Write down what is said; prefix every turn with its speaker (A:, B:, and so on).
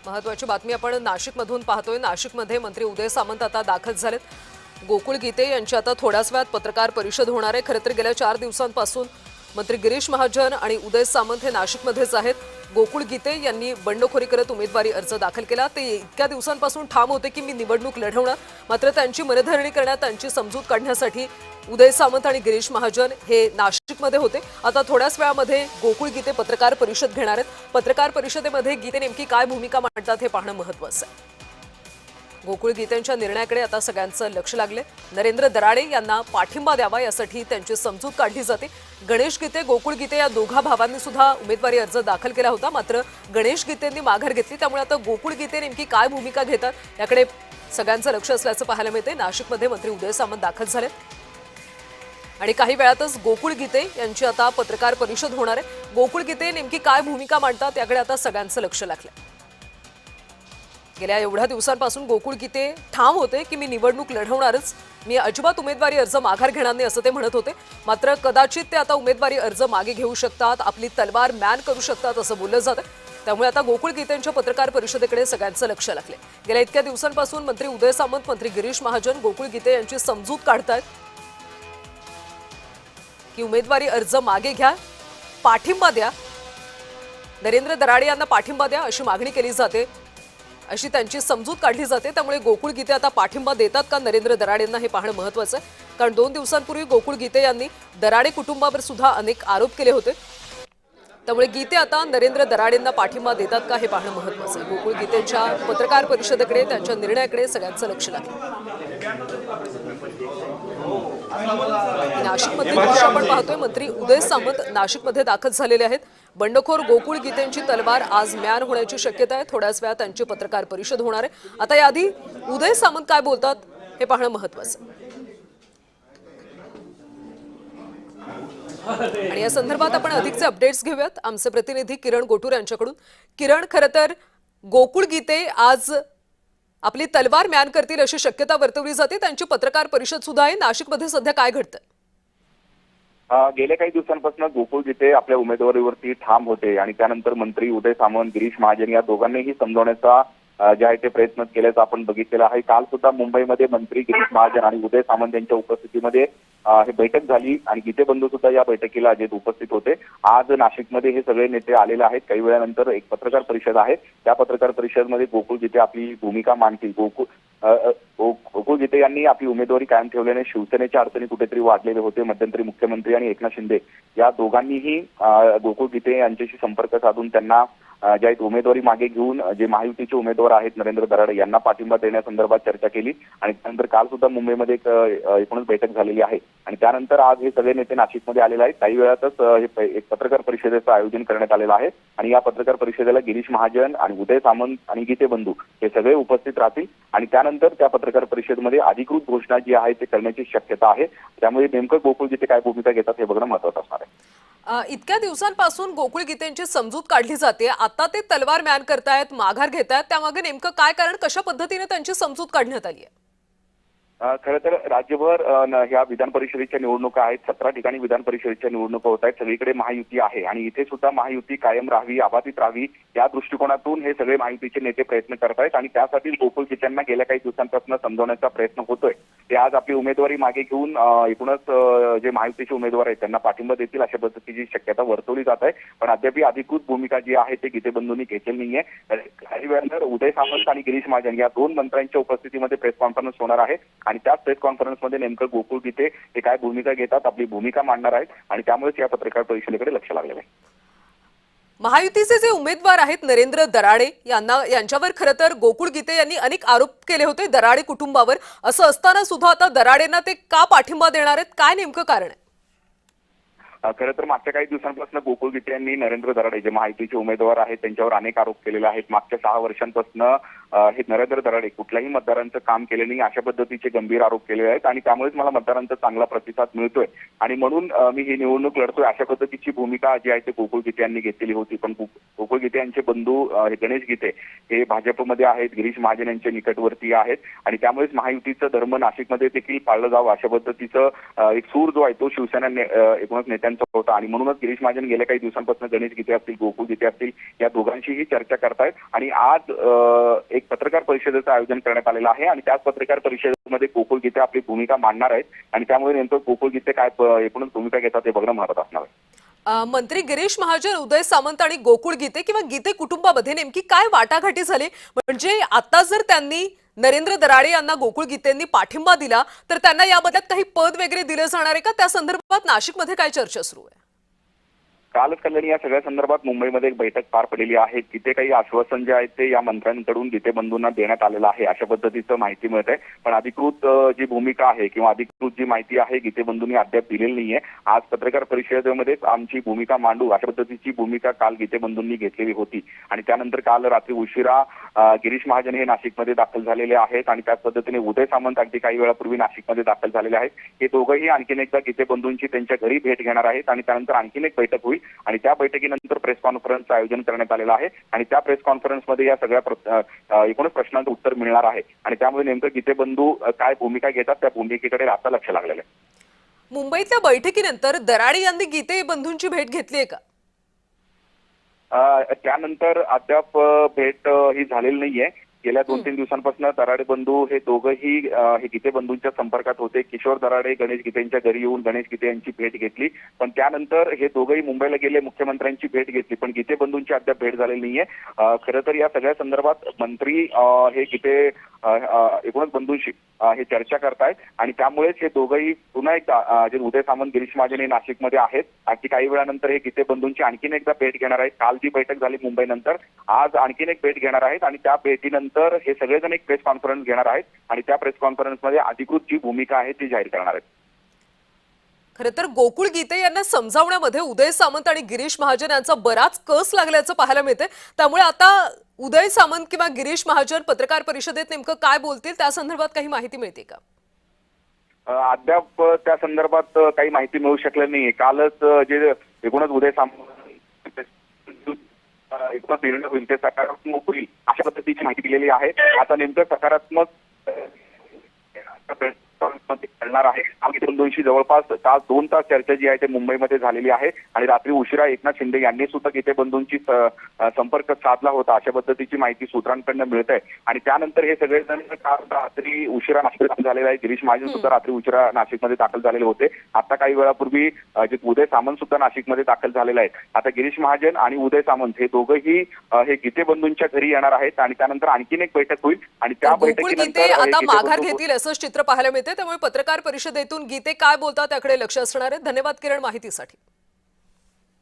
A: महत्त्वाची बातमी आपण नाशिकमधून पाहतोय। नाशिकमध्ये मंत्री उदय सामंत आता दाखल झालेत। गोकुळ गीते यांची आता थोड्याच वेळात पत्रकार परिषद होणार आहे। खरं तर गेल्या 4 दिवसांपासून मंत्री गिरीश महाजन आणि उदय सामंत हे नाशिकमध्येच आहेत। गोकुळ गीते यांनी बंडखोरी करत उमेदवारी अर्ज दाखल केला। ते इतक्या दिवसांपासून ठाम होते की मी निवडणूक लढवणार, मात्र त्यांची मनधरणी करण्यात, त्यांची समजूत काढण्यासाठी उदय सामंत आणि गिरीश महाजन हे नाशिकमध्ये होते। आता थोड्याच वेळामध्ये गोकुळ गीते पत्रकार परिषद घेणार आहेत। पत्रकार परिषदेमध्ये गीते नेमकी काय भूमिका मांडतात हे पाहणं महत्त्वाचं आहे। गोकुळ गीतेंच्या निर्णयाकडे आता सगळ्यांचं लक्ष लागले। नरेंद्र दराडे यांना पाठिंबा द्यावा यासाठी त्यांची समजूत काढली जाते। गणेश गीते, गोकुळ गीते या दोघा भावांनी सुद्धा उमेदवारी अर्ज दाखल केला होता, मात्र गणेश गीतेंनी माघार घेतली। त्यामुळे आता गोकुळ गीते नेमकी काय भूमिका घेतात याकडे सगळ्यांचं लक्ष असल्याचं पाहायला मिळते। नाशिकमध्ये मंत्री उदय सामंत दाखल झाले आणि काही वेळातच गोकुळ गीते यांची आता पत्रकार परिषद होणार आहे। गोकुळ गीते नेमकी काय भूमिका मांडतात याकडे आता सगळ्यांचं लक्ष लागलं। गेल्या एवढ्या दिवसांपासून गोकुळ गीते ठाम होते की मी निवडणूक लढवणारच, मी अजिबात उमेदवारी अर्ज माघार घेणार नाही असं ते म्हणत होते। मात्र कदाचित ते आता उमेदवारी अर्ज मागे घेऊ शकतात, आपली तलवार मॅन करू शकतात असं बोललं जातं। त्यामुळे आता गोकुळ गीतेंच्या पत्रकार परिषदेकडे सगळ्यांचं लक्ष लागले। गेल्या इतक्या दिवसांपासून मंत्री उदय सामंत, मंत्री गिरीश महाजन गोकुळ गीते यांची समजूत काढतायत की उमेदवारी अर्ज मागे घ्या, पाठिंबा द्या, नरेंद्र दराडे यांना पाठिंबा द्या अशी मागणी केली जाते, अशी त्यांची समजूत काढली जाते। त्यामुळे गोकुळ गीते आता पाठिंबा देतात का नरेंद्र दराडेंना हे पाहणं महत्त्वाचं आहे। कारण 2 दिवसांपूर्वी गोकुळ गीते यांनी दराडे कुटुंबावर सुद्धा अनेक आरोप केले होते। त्यामुळे गीते आता नरेंद्र दराडेंना पाठिंबा देतात का हे पाहणं महत्त्वाचं आहे। गोकुळ गीतेंच्या पत्रकार परिषदेकडे, त्यांच्या निर्णयाकडे सगळ्यांचं लक्ष लागलं। नाशिकमध्ये दृश्य आपण पाहतोय, मंत्री उदय सामंत नाशिकमध्ये दाखल झालेले आहेत। बंडखोर गोकुळ गीतेंची तलवार आज म्यान होण्याची शक्यता आहे। थोड्याच वेळात त्यांची पत्रकार परिषद होणार आहे। आता याआधी उदय सामंत काय बोलतात हे पाहणं महत्त्वाचं आहे। आणि या संदर्भात आपण अधिकचे अपडेट्स घेऊयात आमचे प्रतिनिधी किरण गोटूर यांच्याकडून। किरण, खरं तर गोकुळ गीते आज आपली तलवार म्यान करतील अशी शक्यता वर्तवली जाते। त्यांची पत्रकार परिषद सुद्धा आहे। नाशिकमध्ये सध्या काय घडतंय?
B: गेल्या काही दिवसांपासून गोकुळ गीते आपल्या उमेदवारीवरती ठाम होते आणि त्यानंतर मंत्री उदय सामंत, गिरीश महाजन या दोघांनीही समजवण्याचा जे आहे ते प्रयत्न केल्याचं आपण बघितलेलं आहे। काल सुद्धा मुंबईमध्ये मंत्री गिरीश महाजन आणि उदय सामंत यांच्या उपस्थितीमध्ये ही बैठक झाली आणि गीते बंधू सुद्धा या बैठकीला जे उपस्थित होते। आज नाशिकमध्ये हे सगळे नेते आलेले आहेत। काही वेळानंतर एक पत्रकार परिषद आहे। त्या पत्रकार परिषदेमध्ये गोकुळ गीते आपली भूमिका मांडतील। गोकुळ गीते यांनी आपली उमेदवारी कायम ठेवल्याने शिवसेनेच्या अडचणी कुठेतरी वाढलेले होते। मध्यंतरी मुख्यमंत्री आणि एकनाथ शिंदे या दोघांनीही गोकुळ गीते यांच्याशी संपर्क साधून त्यांना ज्या उमेदवारी मागे घेऊन जे महायुतीचे उमेदवार आहेत नरेंद्र दराडे यांना पाठिंबा देण्यासंदर्भात चर्चा केली आणि त्यानंतर काल सुद्धा मुंबईमध्ये एकूणच बैठक झालेली आहे आणि त्यानंतर आज हे सगळे नेते नाशिकमध्ये आलेले आहेत। काही वेळातच हे एक पत्रकार परिषदेचं आयोजन करण्यात आलेलं आहे आणि या पत्रकार परिषदेला गिरीश महाजन आणि उदय सामंत आणि गीते बंधू हे सगळे उपस्थित राहतील आणि त्यानंतर त्या पत्रकार परिषदेमध्ये अधिकृत घोषणा जी आहे ते करण्याची शक्यता आहे। त्यामुळे नेमकं गोकुळ गीते काय भूमिका घेतात हे बघणं महत्त्वाचं असणार आहे।
A: इतक्या दिवसांपासून गोकुळ गीतेंची समजूत काढली जाते, आता ते तलवार म्यान करतायत, माघार घेतायत, त्यामागे नेमकं काय कारण, कशा पद्धतीने त्यांची समजूत काढण्यात आली आहे?
B: खरं तर राज्यभर ह्या विधान परिषदेच्या निवडणुका आहेत। 17 ठिकाणी विधान परिषदेच्या निवडणुका होत आहेत। सगळीकडे महायुती आहे आणि इथे सुद्धा महायुती कायम राहावी, अबाधित राहावी या दृष्टिकोनातून हे सगळे महायुतीचे नेते प्रयत्न करतायत आणि त्यासाठी गोकुळ गीतेंना गेल्या काही दिवसांपासून समजवण्याचा प्रयत्न होतोय। ते आज आपली उमेदवारी मागे घेऊन एकूणच जे महायुतीचे उमेदवार आहेत त्यांना पाठिंबा देतील अशा पद्धतीची शक्यता वर्तवली जात आहे। पण अद्याप अधिकृत भूमिका जी आहे ते गीते बंधूंनी घेतलेली नाहीये। काही वेळानंतर उदय सामंत आणि गिरीश महाजन या 2 मंत्र्यांच्या उपस्थितीमध्ये प्रेस कॉन्फरन्स होणार आहे आणि त्या प्रेस कॉन्फरन्समध्ये नेमकं गोकुळ गीते हे काय भूमिका घेतात, आपली भूमिका मांडणार आहेत आणि त्यामुळेच या पत्रकार परिषदेकडे लक्ष लागलेलं आहे।
A: महायुतीचे जे उमेदवार आहेत नरेंद्र दराडे यांच्यावर खरं तर गोकुळ गीते यांनी अनेक आरोप केले होते दराडे कुटुंबावर। असं असताना सुद्धा आता दराडेंना ते का पाठिंबा देणार आहेत, काय नेमकं कारण आहे?
B: खरं तर मागच्या काही दिवसांपासून गोकुळ गीते यांनी नरेंद्र दराडे जे महायुतीचे उमेदवार आहेत त्यांच्यावर अनेक आरोप केलेले आहेत। मागच्या 6 वर्षांपासून हे नरेंद्र दराडे कुठल्याही मतदारांचं काम केले नाही अशा पद्धतीचे गंभीर आरोप केले आहेत आणि त्यामुळेच मला मतदारांचा चांगला प्रतिसाद मिळतोय आणि म्हणून मी ही निवडणूक लढतोय अशा पद्धतीची भूमिका जी आहे ते गोकुळ गीते यांनी घेतलेली होती. पण गोकुळ गीते यांचे बंधू गणेश गीते हे भाजपमध्ये आहेत, गिरीश महाजन यांच्या निकटवर्ती आहेत आणि त्यामुळेच महायुतीचं धर्म नाशिकमध्ये देखील पाळलं जावं अशा पद्धतीचं एक सूर जो आहे तो शिवसेना एकूणच नेत्यांचा होता आणि म्हणूनच गिरीश महाजन गेल्या काही दिवसांपासून गणेश गीते असतील, गोकुळ गीते असतील या दोघांशीही चर्चा करतायत आणि आज एक पत्रकार परिषदेचं आयोजन करण्यात आलेलं आहे आणि त्याच पत्रकार परिषदेमध्ये गोकुळ गीते आपली भूमिका मांडणार आहेत आणि त्यामुळे नेमकं गोकुळ गीते काय एकूणच भूमिका घेतात हे बघणं महत्त्वाचं असणार आहे.
A: मंत्री गिरीश महाजन, उदय सामंत आणि गोकुळ गीते किंवा गीते कुटुंबामध्ये नेमकी काय वाटाघाटी झाली? म्हणजे आता जर त्यांनी नरेंद्र दराडे यांना गोकुळ गीतेंनी पाठिंबा दिला तर त्यांना या बदल्यात काही पद वगैरे दिले जाणार आहे का? त्या संदर्भात नाशिकमध्ये काय चर्चा सुरू आहे?
B: कालच कल्याणी या सगळ्या संदर्भात मुंबईमध्ये एक बैठक पार पडलेली आहे. तिथे काही आश्वासन जे आहेत ते या मंत्र्यांकडून गीते बंधूंना देण्यात आलेलं आहे अशा पद्धतीचं माहिती मिळत आहे. पण अधिकृत जी भूमिका आहे किंवा अधिकृत जी माहिती आहे गीते बंधूंनी अद्याप दिलेली नाहीये. आज पत्रकार परिषदेमध्येच आमची भूमिका मांडू अशा पद्धतीची भूमिका काल गीते बंधूंनी घेतलेली होती आणि त्यानंतर काल रात्री उशिरा गिरीश महाजन हे नाशिकमध्ये दाखल झालेले आहेत आणि त्याच पद्धतीने उदय सामंत अगदी काही वेळापूर्वी नाशिकमध्ये दाखल झालेले आहेत. हे दोघंही आणखीन एकदा गीते बंधूंची त्यांच्या घरी भेट घेणार आहेत आणि त्यानंतर आणखीन एक बैठक होईल आणि त्या बैठकीनंतर प्रेस कॉन्फरन्सचं आयोजन करण्यात आलेलं आहे आणि त्या प्रेस कॉन्फरन्समध्ये या सगळ्या एकूणच प्रश्नांचं उत्तर मिळणार आहे आणि त्यामुळे नेमकं गीते बंधू काय भूमिका घेतात त्या भूमिकेकडे आता लक्ष लागलेलं आहे.
A: मुंबईतल्या बैठकीनंतर दराडे यांनी गीते बंधूंची भेट घेतली आहे का?
B: त्यानंतर अद्याप भेट ही झालेली नाहीये. गेल्या 2-3 दिवसांपासून दराडे बंधू हे दोघंही हे गीते बंधूंच्या संपर्कात होते. किशोर दराडे गणेश गीतेंच्या घरी येऊन गणेश गीते यांची भेट घेतली पण त्यानंतर हे दोघंही मुंबईला गेले, मुख्यमंत्र्यांची भेट घेतली पण गीते बंधूंची अद्याप भेट झालेली नाहीये. खरं तर या सगळ्या संदर्भात मंत्री हे गीते एकूणच बंधूंशी हे चर्चा करतायत आणि त्यामुळेच हे दोघंही पुन्हा एकदा जे उदय सामंत गिरीश महाजन हे नाशिकमध्ये आहेत आणि काही वेळानंतर हे गीते बंधूंची आणखीन एकदा भेट घेणार आहेत. काल जी बैठक झाली मुंबईनंतर आज आणखीन एक भेट घेणार आहेत आणि त्या भेटीनंतर हे सगळेजण एक प्रेस कॉन्फरन्स घेणार आहेत आणि त्या प्रेस कॉन्फरन्समध्ये अधिकृत जी भूमिका आहे ती जाहीर करणार आहेत.
A: खरं तर गोकुळ गीते यांना समजावण्यामध्ये उदय सामंत आणि गिरीश महाजन यांचा बराच कस लागल्याचं पाहायला मिळते. त्यामुळे आता उदय सामंत किंवा गिरीश महाजन पत्रकार परिषदेत नेमकं काय बोलतील त्या संदर्भात काही माहिती मिळते का?
B: अद्याप त्या संदर्भात काही माहिती मिळू शकली नाही. कालच जे एकूणच उदय सामंत एकूणच निर्णय होईल ते सकारात्मक होईल अशा पद्धतीची माहिती दिलेली आहे. आता नेमकं सकारात्मक करणार आहे. बंधूंशी जवळपास 2 तास चर्चा जी आहे ते मुंबईमध्ये झालेली आहे आणि रात्री उशिरा एकनाथ शिंदे यांनी सुद्धा गीते बंधूंची संपर्क साधला होता अशा पद्धतीची माहिती सूत्रांकडून मिळत आहे आणि त्यानंतर हे सगळेजण रात्री उशिरा नाशिक दाखल झालेले आहे. गिरीश महाजन सुद्धा रात्री उशिरा नाशिकमध्ये दाखल झालेले होते. आता काही वेळापूर्वी जे उदय सामंत सुद्धा नाशिकमध्ये दाखल झालेले आहेत. आता गिरीश महाजन आणि उदय सामंत हे दोघंही हे गीते बंधूंच्या घरी येणार आहेत आणि त्यानंतर आणखीन एक बैठक होईल आणि त्या बैठकीनंतर
A: आता माघार घेतील असंच चित्र पाहायला मिळते. त्यामुळे पत्रकार परिषदेतून गीते काय बोलतात त्याकडे लक्ष असणार आहे. धन्यवाद किरण माहितीसाठी.